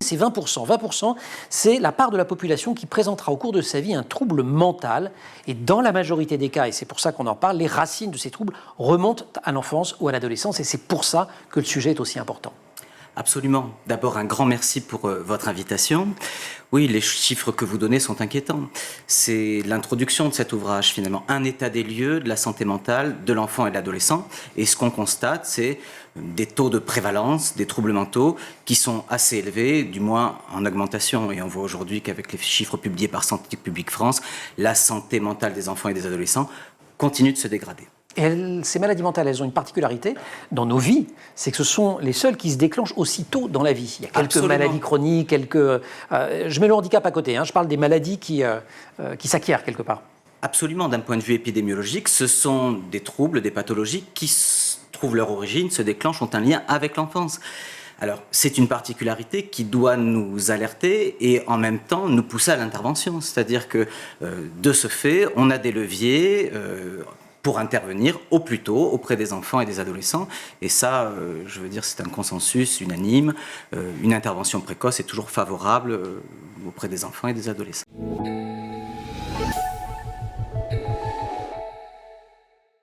C'est 20%. 20%, c'est la part de la population qui présentera au cours de sa vie un trouble mental. Et dans la majorité des cas, et c'est pour ça qu'on en parle, les racines de ces troubles remontent à l'enfance ou à l'adolescence. Et c'est pour ça que le sujet est aussi important. Absolument. D'abord, un grand merci pour votre invitation. Oui, les chiffres que vous donnez sont inquiétants. C'est l'introduction de cet ouvrage, finalement, un état des lieux de la santé mentale de l'enfant et de l'adolescent. Et ce qu'on constate, c'est des taux de prévalence des troubles mentaux qui sont assez élevés, du moins en augmentation. Et on voit aujourd'hui qu'avec les chiffres publiés par Santé publique France, la santé mentale des enfants et des adolescents continue de se dégrader. Et ces maladies mentales, elles ont une particularité dans nos vies, c'est que ce sont les seules qui se déclenchent aussitôt dans la vie. Il y a quelques maladies chroniques, je mets le handicap à côté, je parle des maladies qui s'acquièrent quelque part. Absolument, d'un point de vue épidémiologique, ce sont des troubles, des pathologies qui trouvent leur origine, se déclenchent, ont un lien avec l'enfance. Alors, c'est une particularité qui doit nous alerter et en même temps nous pousser à l'intervention. C'est-à-dire que de ce fait, on a des leviers pour intervenir au plus tôt auprès des enfants et des adolescents. Et ça, je veux dire, c'est un consensus unanime. Une intervention précoce est toujours favorable auprès des enfants et des adolescents.